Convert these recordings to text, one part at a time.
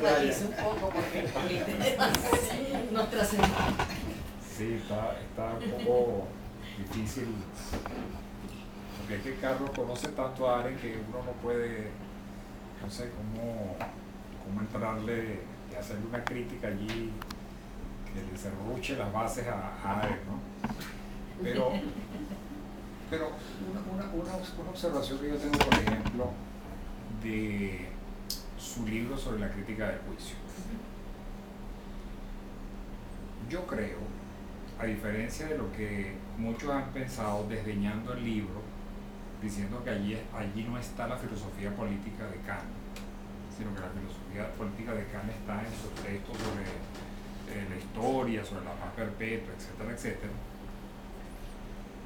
enfatice un poco porque nos trascendió. Sí, está un poco difícil, porque es que Carlos conoce tanto a Arendt que uno no puede, no sé cómo entrarle y hacerle una crítica allí que le serruche las bases a Arendt, ¿no? Pero una observación que yo tengo, por ejemplo, de su libro sobre la crítica del juicio. Yo creo, a diferencia de lo que muchos han pensado desdeñando el libro, diciendo que allí no está la filosofía política de Kant, sino que la filosofía política de Kant está en sus textos sobre la historia, sobre la paz perpetua, etcétera, etcétera.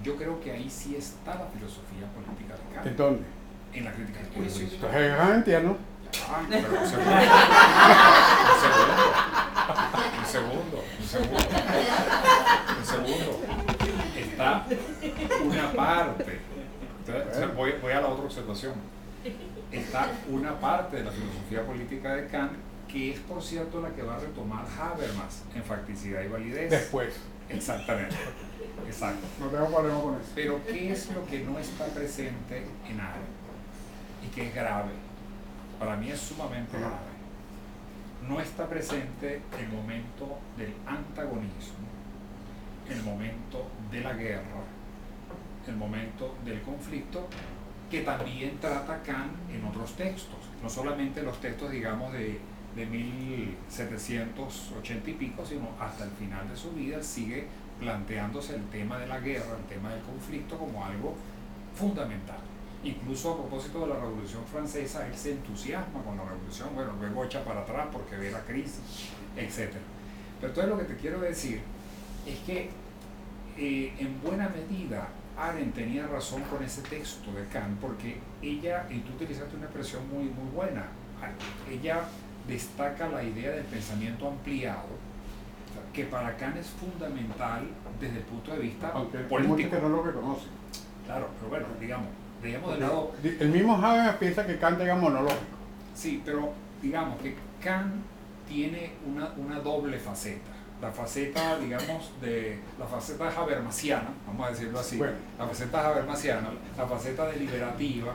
Yo creo que ahí sí está la filosofía política de Kant. ¿En dónde? En la crítica del juicio. Entonces es Kantiano, ¿no? Pero un segundo. Está una parte. Entonces, voy a la otra observación. Está una parte de la filosofía política de Kant, que es, por cierto, la que va a retomar Habermas en Facticidad y Validez. Después. Exactamente. Exacto. No tengo problema con eso. Pero ¿qué es lo que no está presente en Arendt? Y que es grave. Para mí es sumamente grave. No está presente el momento del antagonismo, el momento de la guerra, el momento del conflicto, que también trata Kant en otros textos. No solamente los textos, digamos, de 1780 y pico, sino hasta el final de su vida sigue planteándose el tema de la guerra, el tema del conflicto como algo fundamental. Incluso a propósito de la Revolución Francesa, él se entusiasma con la Revolución, bueno, luego echa para atrás porque ve la crisis, etc. Pero entonces lo que te quiero decir es que en buena medida Arendt tenía razón con ese texto de Kant, porque ella, y tú utilizaste una expresión muy buena, ella destaca la idea del pensamiento ampliado, que para Kant es fundamental desde el punto de vista político. Hay muchos que no lo reconocen. Claro, pero bueno, digamos de lado. El mismo Habermas piensa que Kant era monológico. Sí, pero digamos que Kant tiene una doble faceta. La faceta, digamos, la faceta habermasiana, vamos a decirlo así, bueno. La faceta habermasiana, la faceta deliberativa,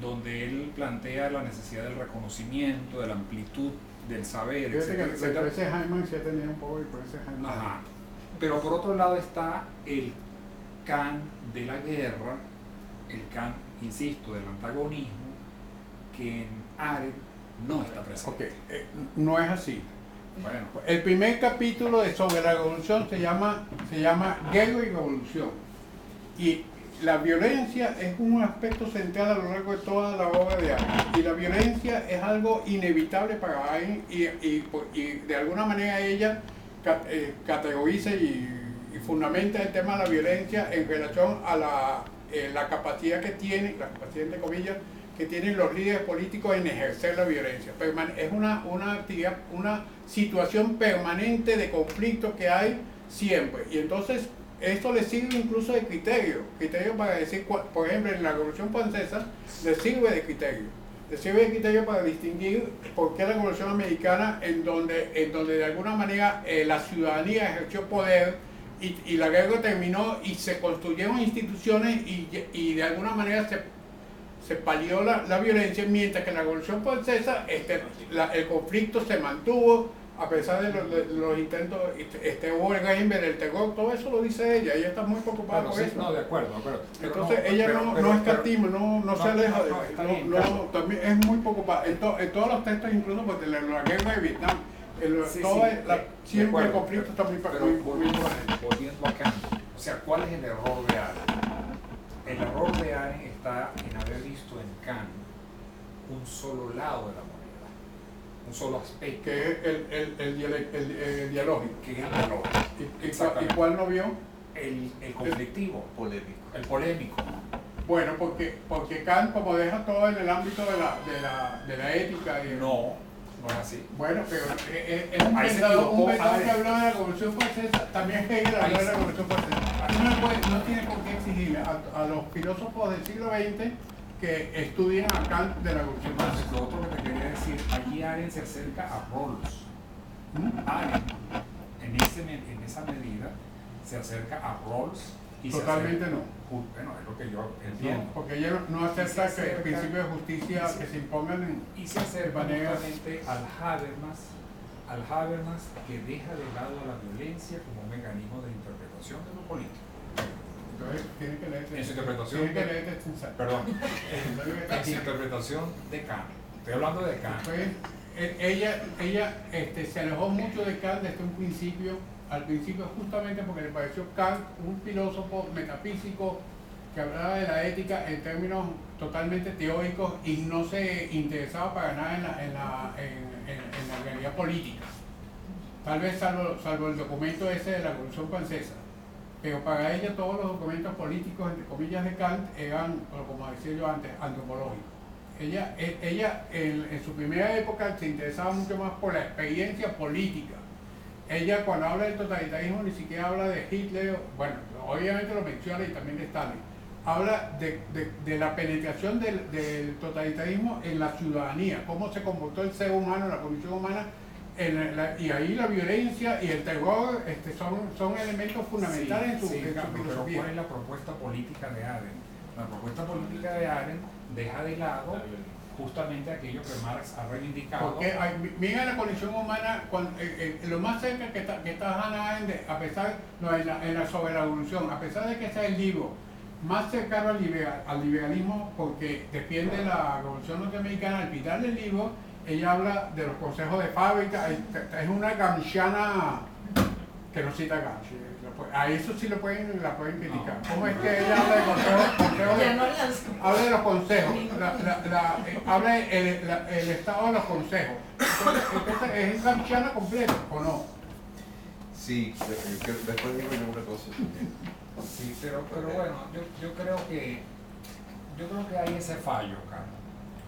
donde él plantea la necesidad del reconocimiento, de la amplitud del saber, etcétera, etcétera. Ese Heimann sí ha tenido un poco de influencia. Ajá. Pero por otro lado está el Kant de la guerra, el Kant, insisto, del antagonismo, que en Arendt no está presente. Okay. No es así. Bueno. El primer capítulo sobre la revolución se llama Guerra y Revolución. Y la violencia es un aspecto central a lo largo de toda la obra de Arendt. Y la violencia es algo inevitable para Arendt y de alguna manera ella categoriza y fundamenta el tema de la violencia en relación a la capacidad que tiene, la capacidad entre comillas, que tienen los líderes políticos en ejercer la violencia. Es una actividad, una situación permanente de conflicto que hay siempre. Y entonces esto le sirve incluso de criterio para decir, por ejemplo, en la Revolución Francesa le sirve de criterio para distinguir por qué la Revolución Americana, en donde de alguna manera la ciudadanía ejerció poder y la guerra terminó y se construyeron instituciones y de alguna manera se palió la violencia, mientras que en la Revolución Francesa el conflicto se mantuvo a pesar de los intentos, hubo el régimen del terror, todo eso lo dice ella está muy preocupada por eso. No, de acuerdo. Entonces ella no escatima, no se aleja de eso, también es muy preocupada, en todos los textos, incluso pues, de la guerra de Vietnam, siempre el conflicto está muy volviendo a Kant, o sea, ¿cuál es el error de Arendt? El error de Arendt está en haber visto en Kant un solo lado de la moneda, un solo aspecto. Que es el dialógico. Que es el dialógico. ¿Y cuál no vio? El conflictivo. El polémico. Bueno, porque Kant, como deja todo en el ámbito de la ética. No es así. Bueno, pero es un pensador que habló de la Revolución Francesa, también Hegel habló de la Revolución Francesa. No tiene por qué exigirle a los filósofos del siglo XX que estudian a Kant de la evolución. Entonces, lo otro que te quería decir, allí Arendt se acerca a Rawls. Arendt, en esa medida, se acerca a Rawls y Totalmente se acerca, no. Bueno, es lo que yo entiendo. No, porque ella no acepta Y se que el acerca- principio de justicia y se- que se impongan en... Y se acerca de manera- justamente al Habermas que deja de lado a la violencia como un mecanismo de interpretación de lo político. Entonces, tiene que leer En su interpretación tiene que de- leer este ensayo. Perdón, en su interpretación de Kant. Estoy hablando de Kant. Entonces, ella se alejó mucho de Kant desde un principio, al principio justamente porque le pareció Kant un filósofo metafísico que hablaba de la ética en términos totalmente teóricos y no se interesaba para nada en la realidad política. Tal vez salvo el documento ese de la Revolución Francesa. Pero para ella todos los documentos políticos, entre comillas, de Kant eran, como decía yo antes, antropológicos. Ella en su primera época se interesaba mucho más por la experiencia política. Ella cuando habla del totalitarismo ni siquiera habla de Hitler, bueno, obviamente lo menciona y también de Stalin. Habla de la penetración del totalitarismo en la ciudadanía, cómo se comportó el ser humano, la condición humana, y ahí la violencia y el terror son elementos fundamentales en su Carlos, pero filosofía. ¿cuál es la propuesta política de Arendt? La propuesta política de Arendt deja de lado justamente aquello que Marx ha reivindicado. Porque mira la condición humana, lo más cerca que está Hannah Arendt, a pesar, no, sobre la evolución, a pesar de que sea el libro más cercano al liberalismo, porque defiende la revolución norteamericana, al final del libro, ella habla de los consejos de fábrica, es una gramsciana que no cita Gramsci. A eso sí la pueden criticar. No. ¿Cómo es que ella habla de consejos Ya no las... habla de los consejos, habla el estado de los consejos? Entonces, ¿es gramsciana completo o no? Sí, después digo yo una cosa. Sí, pero bueno, yo creo que hay ese fallo, Carlos.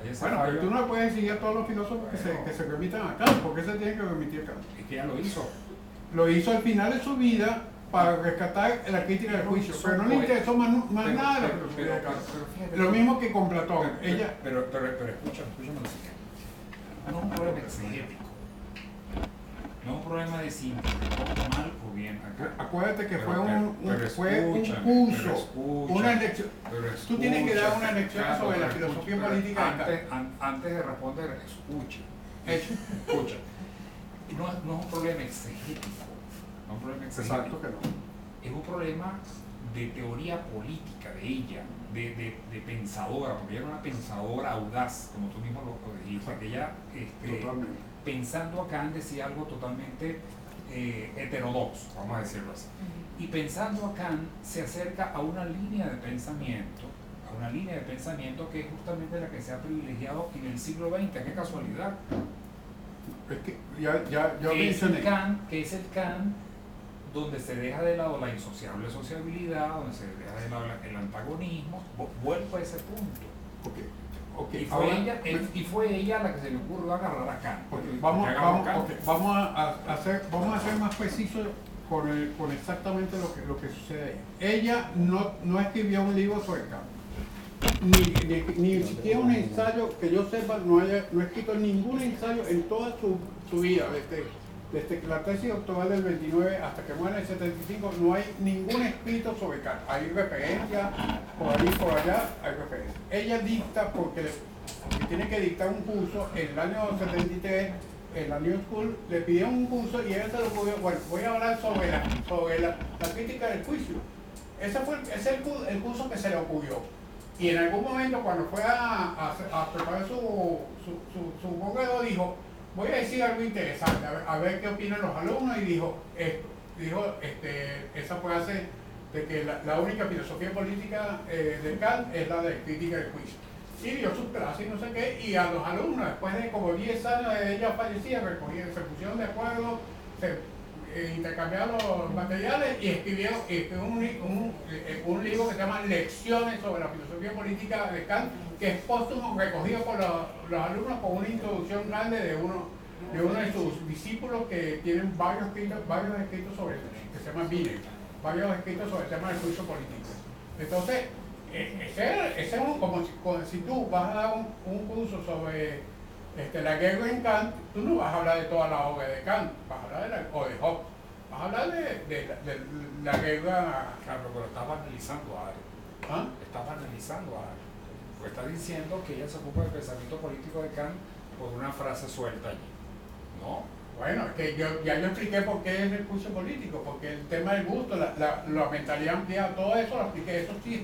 Hay ese Bueno, pero fallo. tú no puedes seguir a todos los filósofos que se remitan a Kant, porque se tiene que remitir a Kant. Es que ya lo hizo. Lo hizo al final de su vida para rescatar la crítica del juicio, pero no le interesó más nada de la filosofía de Kant. pero fíjate, Lo mismo que con Platón. Pero escúchame lo siguiente. No es un problema exegético. No es un problema de si interpretó mal o bien acá. Acuérdate que Pero fue un escúchame, curso, pero una lección. Pero Tú tienes que dar escúchame, una lección Carlos, sobre la pero filosofía escucha, política de pero antes de responder, escucha. Hecho. Escucha. Y no es un problema exegético. No es un problema exegético. Exacto que no. Es un problema de teoría política de ella, de pensadora, porque ella era una pensadora audaz, como tú mismo lo dijiste, que ella, Totalmente. pensando a Kant, decía algo totalmente heterodoxo, vamos a decirlo así. Y pensando a Kant, se acerca a una línea de pensamiento, que es justamente la que se ha privilegiado en el siglo XX. ¡Qué casualidad! Es que ya que es mencioné. que es el Kant donde se deja de lado la insociable sociabilidad, donde se deja de lado el antagonismo. Vuelvo a ese punto. Okay, Y fue ella la que se le ocurrió agarrar a Kant. Vamos Kant. a ser más precisos con exactamente lo que sucede. Ella no escribió un libro sobre Kant. Ni siquiera un ensayo que yo sepa, no ha escrito ningún ensayo en toda su vida, desde la tesis doctoral del 29 hasta que muere en el 75, no hay ningún escrito sobre Kant. Hay referencias, por ahí y por allá hay referencias. Ella dicta porque tiene que dictar un curso en el año 73, en la New School, le pidieron un curso y ella se lo ocurrió, bueno, voy a hablar sobre la crítica del juicio. Ese es el curso que se le ocurrió. Y en algún momento, cuando fue a preparar su posgrado, dijo, voy a decir algo interesante, a ver qué opinan los alumnos, y dijo esto. Esa frase de que la única filosofía política de Kant es la de crítica del juicio. Y dio sus clases y no sé qué, y a los alumnos, después de como 10 años de ella fallecida, se pusieron de acuerdo, intercambiaron los materiales y escribió un libro que se llama Lecciones sobre la filosofía política de Kant, que es póstumo, recogido por los alumnos con una introducción grande de uno de sus discípulos que tienen varios escritos sobre el que se llama Binet, varios escritos sobre el tema del juicio político. Entonces, ese es como si tú vas a dar un curso sobre la guerra en Kant, tú no vas a hablar de toda la obra de Kant, vas a hablar o de Hobbes, vas a hablar de la guerra. Claro, pero estás banalizando a Arendt. ¿Ah? Estás banalizando a Arendt. Porque estás diciendo que ella se ocupa del pensamiento político de Kant por una frase suelta allí. ¿No? Bueno, es que yo expliqué por qué es el curso político, porque el tema del gusto, la mentalidad ampliada, todo eso lo expliqué, eso sí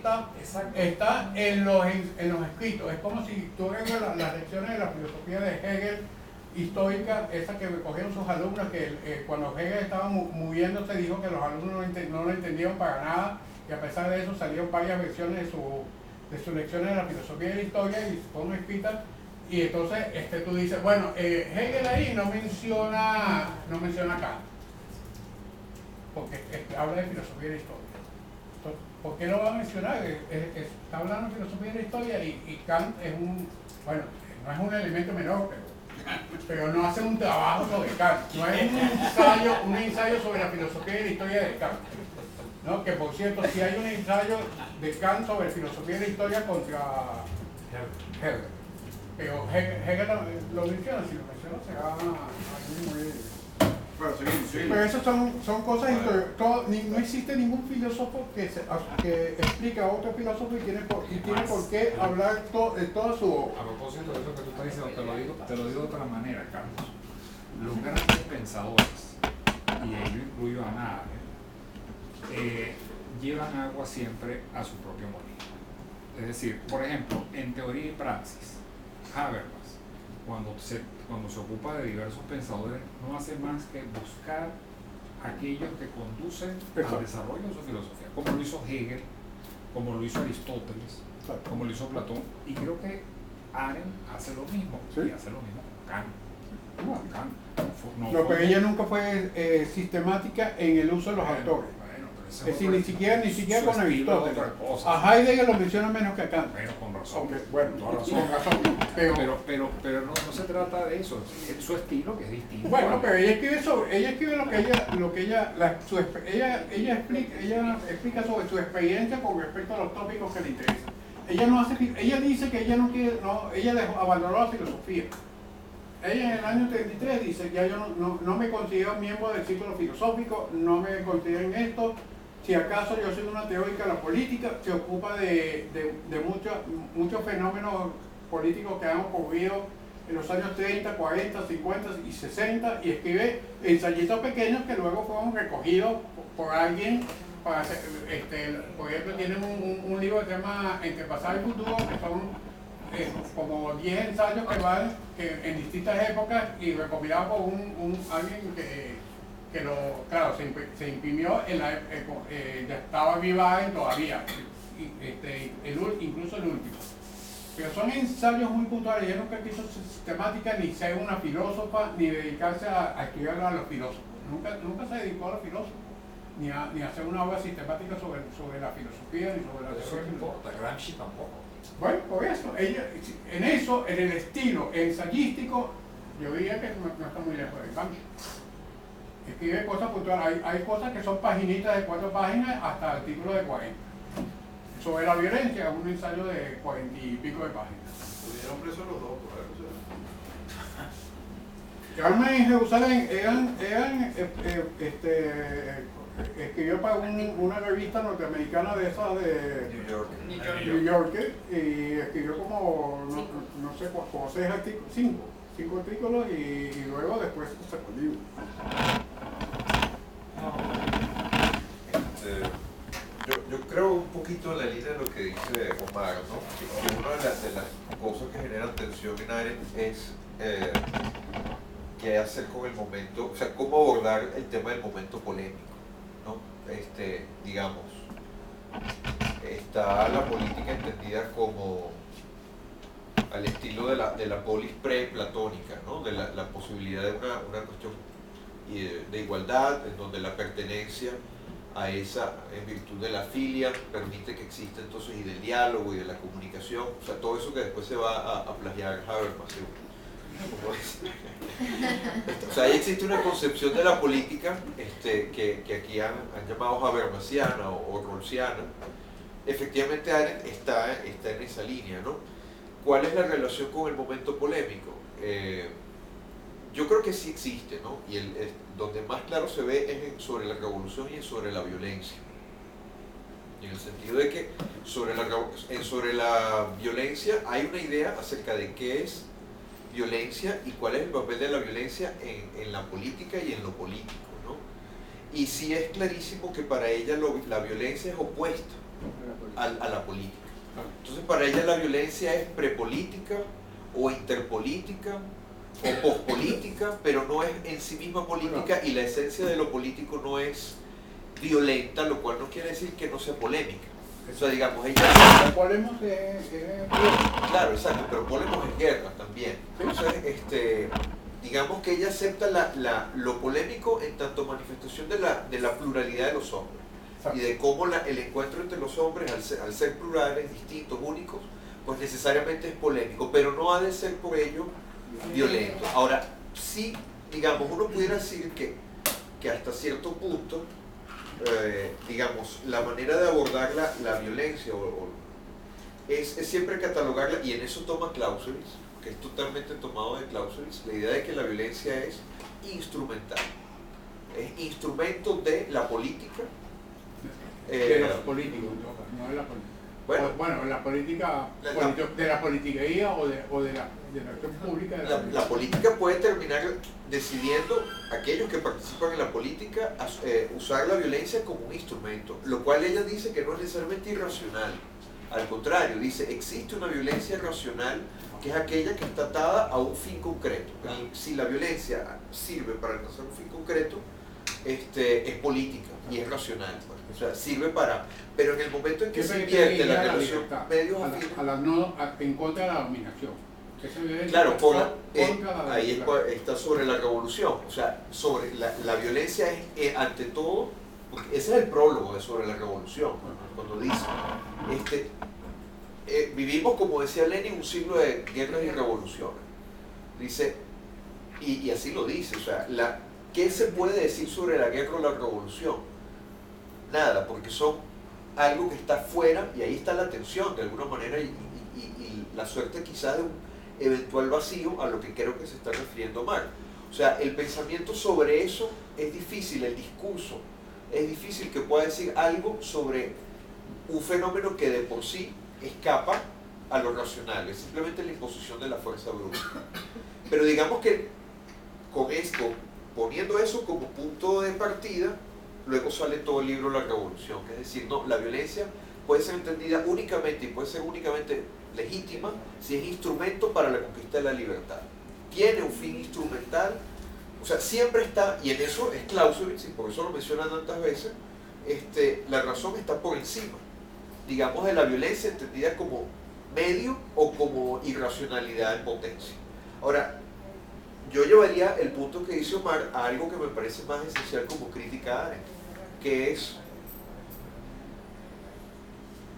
está en los escritos. Es como si tú ves las lecciones de la filosofía de Hegel histórica, esa que cogieron sus alumnos, que cuando Hegel estaba moviéndose dijo que los alumnos no lo entendieron para nada, y a pesar de eso salieron varias versiones de sus lecciones de la filosofía de la historia y fueron escritas. Y entonces tú dices, bueno, Hegel ahí no menciona Kant, porque habla de filosofía de la historia. Entonces, ¿por qué lo va a mencionar? Está hablando de filosofía de la historia y Kant es bueno, no es un elemento menor, pero no hace un trabajo sobre Kant, no es un ensayo sobre la filosofía de la historia de Kant. ¿No? Que por cierto, si hay un ensayo de Kant sobre filosofía de la historia contra Hegel. Pero Hegel lo menciona, si lo menciona será muy... Bueno, seguimos. Pero esas son cosas históricas. No existe ningún filósofo que explica a otro filósofo y tiene por qué hablar de toda su obra. A propósito de eso que tú estás diciendo, te lo digo de otra manera, Carlos. Los grandes pensadores, y ahí yo incluyo a Hannah Arendt, llevan agua siempre a su propio molino. Es decir, por ejemplo, en Teoría y Praxis, Habermas, cuando se ocupa de diversos pensadores, no hace más que buscar aquellos que conducen al desarrollo de su filosofía, como lo hizo Hegel, como lo hizo Aristóteles, como lo hizo Platón, y creo que Arendt hace lo mismo, ¿sí? Y hace lo mismo con Kant. Pero ella nunca fue sistemática en el uso de los autores. Es decir, ni siquiera con Aristóteles. A Heidegger lo menciona menos que a Kant. Bueno, con razón. Bueno, con razón. Pero no se trata de eso, es su estilo que es distinto. Bueno, pero ella escribe lo que ella explica sobre su experiencia con respecto a los tópicos que le interesan. Ella dice que ella no quiere, abandonó la filosofía. Ella en el año 33 dice, ya yo no me considero miembro del círculo filosófico, no me considero en esto. Si acaso yo soy una teórica de la política, se ocupa de muchos fenómenos políticos que han ocurrido en los años 30, 40, 50 y 60 y escribe ensayitos pequeños que luego fueron recogidos por alguien para hacer, por ejemplo, tienen un libro que se llama Entre pasado y futuro, que son como 10 ensayos que van en distintas épocas y recopilados por alguien que se imprimió en la ya estaba viva todavía, incluso el último. Pero son ensayos muy puntuales. Ella nunca quiso sistemática ni ser una filósofa ni dedicarse a estudiar a los filósofos. Nunca se dedicó a los filósofos ni a hacer una obra sistemática sobre la filosofía ni sobre la Eso no importa, Gramsci tampoco. Bueno, por eso, en el estilo ensayístico, yo diría que no está muy lejos del cambio. Escribe cosas puntuales, hay cosas que son paginitas de 4 páginas hasta artículos de 40. Sobre la violencia, un ensayo de 40 y pico de páginas. Pudieron presos los dos, por ejemplo. Carmen en Jerusalén escribió para una revista norteamericana de esas de New York y escribió como, no sé, como 5 artículos y luego después sacó el libro. Yo creo un poquito en la línea de lo que dice Omar, ¿no? Que una de las cosas que generan tensión en Arendt es qué hacer con el momento, o sea, cómo abordar el tema del momento polémico, ¿no? Digamos, está la política entendida como al estilo de la polis pre-platónica, ¿no? De la posibilidad de una cuestión de igualdad, en donde la pertenencia a esa, en virtud de la filia, permite que exista entonces y del diálogo y de la comunicación, o sea, todo eso que después se va a plagiar Habermas. O sea, ahí existe una concepción de la política que aquí han llamado habermasiana o rawlsiana, efectivamente Arendt está en esa línea, ¿no? ¿Cuál es la relación con el momento polémico? Yo creo que sí existe, ¿no? Y donde más claro se ve es sobre la revolución y sobre la violencia. En el sentido de que sobre la violencia hay una idea acerca de qué es violencia y cuál es el papel de la violencia en la política y en lo político, ¿no? Y sí es clarísimo que para ella la violencia es opuesta a la política. Entonces para ella la violencia es prepolítica o interpolítica o pospolítica, pero no es en sí misma política, y la esencia de lo político no es violenta, lo cual no quiere decir que no sea polémica. O sea, digamos, ella... Polemos Claro, exacto, pero Polemos es guerra también. Entonces, digamos que ella acepta lo polémico en tanto manifestación de la pluralidad de los hombres y de cómo el encuentro entre los hombres, al ser plurales, distintos, únicos, pues necesariamente es polémico, pero no ha de ser por ello violento. Ahora, sí, digamos, uno pudiera decir que hasta cierto punto, digamos, la manera de abordar la violencia es siempre catalogarla, y en eso toma Clausewitz, que es totalmente tomado de Clausewitz, la idea de que la violencia es instrumental, es instrumento de la política. De los políticos, no de la política. Bueno, la política, de la politiquería o de la acción pública. La política puede terminar decidiendo, aquellos que participan en la política, usar la violencia como un instrumento, lo cual ella dice que no es necesariamente irracional. Al contrario, dice, existe una violencia racional que es aquella que está atada a un fin concreto. Y si la violencia sirve para alcanzar un fin concreto, es política y es racional. O sea, sirve para... Pero en el momento en que se invierte la relación medios en contra de la dominación. Claro, ahí está sobre la revolución. O sea, sobre la violencia es ante todo, porque ese es el prólogo de Sobre la Revolución, cuando dice, vivimos, como decía Lenin, un siglo de guerras y revoluciones. Dice, y así lo dice, o sea, ¿qué se puede decir sobre la guerra o la revolución? Nada, porque son algo que está fuera, y ahí está la tensión de alguna manera, y la suerte quizás de un eventual vacío a lo que creo que se está refiriendo Marx. O sea, el pensamiento sobre eso es difícil, el discurso es difícil que pueda decir algo sobre un fenómeno que de por sí escapa a lo racional, es simplemente la imposición de la fuerza bruta. Pero digamos que con esto, poniendo eso como punto de partida, luego sale todo el libro La Revolución, que es decir, no, la violencia puede ser entendida únicamente y puede ser únicamente legítima si es instrumento para la conquista de la libertad. Tiene un fin instrumental, o sea, siempre está, y en eso es Clausewitz, y por eso lo mencionan tantas veces, la razón está por encima, digamos, de la violencia entendida como medio o como irracionalidad en potencia. Ahora, yo llevaría el punto que dice Omar a algo que me parece más esencial como crítica a Arendt, que es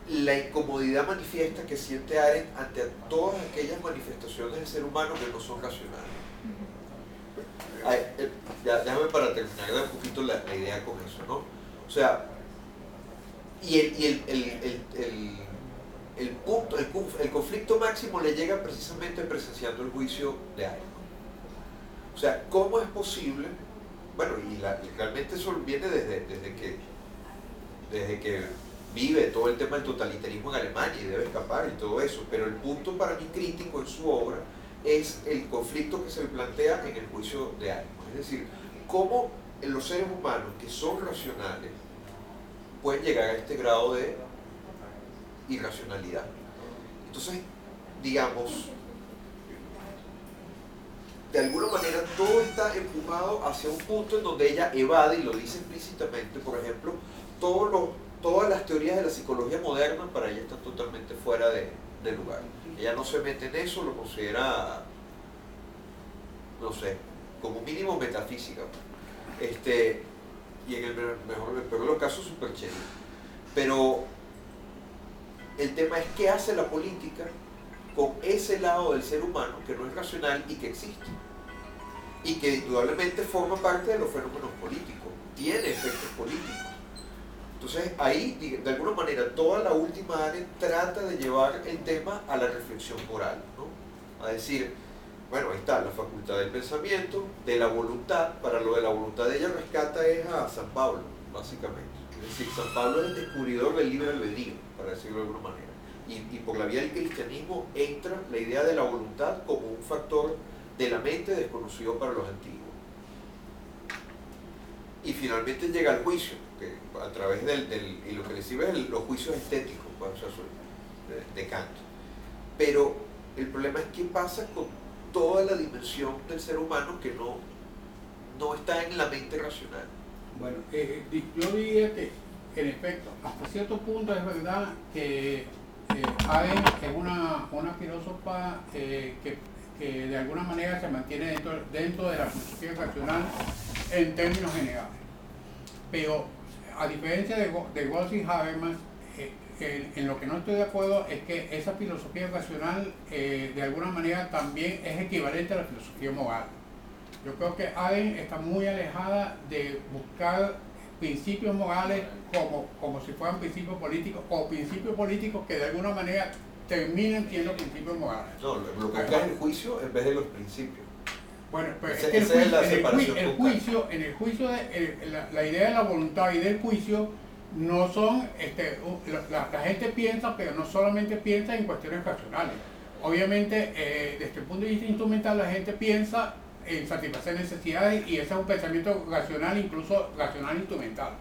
la incomodidad manifiesta que siente Arendt ante todas aquellas manifestaciones del ser humano que no son racionales. Déjame para terminar un poquito la idea con eso, ¿no? O sea, y el conflicto máximo le llega precisamente presenciando el juicio de Arendt. O sea, ¿cómo es posible? Bueno, y realmente eso viene desde que vive todo el tema del totalitarismo en Alemania y debe escapar y todo eso, pero el punto para mí crítico en su obra es el conflicto que se plantea en el juicio de Arendt. Es decir, cómo los seres humanos que son racionales pueden llegar a este grado de irracionalidad. Entonces, digamos, de alguna manera todo está empujado hacia un punto en donde ella evade, y lo dice explícitamente, por ejemplo, todas las teorías de la psicología moderna para ella están totalmente fuera de lugar. Ella no se mete en eso, lo considera, no sé, como mínimo metafísica. Y en el peor de los casos súper chévere. Pero el tema es qué hace la política con ese lado del ser humano que no es racional y que existe. Y que indudablemente forma parte de los fenómenos políticos, tiene efectos políticos. Entonces ahí, de alguna manera, toda la última área trata de llevar el tema a la reflexión moral, ¿no? A decir, bueno, ahí está la facultad del pensamiento, de la voluntad. Para lo de la voluntad de ella rescata es a San Pablo, básicamente. Es decir, San Pablo es el descubridor del libre albedrío, para decirlo de alguna manera. Y por la vía del cristianismo entra la idea de la voluntad como un factor de la mente desconocido para los antiguos. Y finalmente llega al juicio, que a través y lo que le sirve es los juicios estéticos, pues, o sea, de Kant. Pero el problema es qué pasa con toda la dimensión del ser humano que no está en la mente racional. Bueno, yo diría que, en efecto, hasta cierto punto es verdad que Ayn es una filósofa que de alguna manera se mantiene dentro de la filosofía racional en términos generales. Pero a diferencia de Rawls y Habermas, en lo que no estoy de acuerdo es que esa filosofía racional de alguna manera también es equivalente a la filosofía moral. Yo creo que Ayn está muy alejada de buscar principios morales como si fueran principios políticos o principios políticos que de alguna manera terminen siendo principios morales. No, lo que acá es el juicio en vez de los principios. Bueno, pero Esa es que es la separación en el juicio la idea de la voluntad y del juicio no son, la gente piensa, pero no solamente piensa en cuestiones racionales. Obviamente, desde el punto de vista instrumental, la gente piensa en satisfacer necesidades y ese es un pensamiento racional, incluso racional instrumental.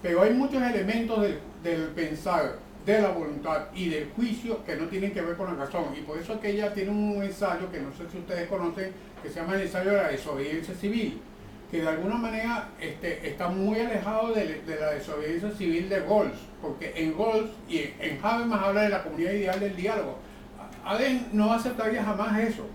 Pero hay muchos elementos del pensar, de la voluntad y del juicio que no tienen que ver con la razón. Y por eso es que ella tiene un ensayo que no sé si ustedes conocen, que se llama el ensayo de la desobediencia civil, que de alguna manera está muy alejado de la desobediencia civil de Rawls, porque en Rawls y en Habermas habla de la comunidad ideal del diálogo. Aden no aceptaría jamás eso.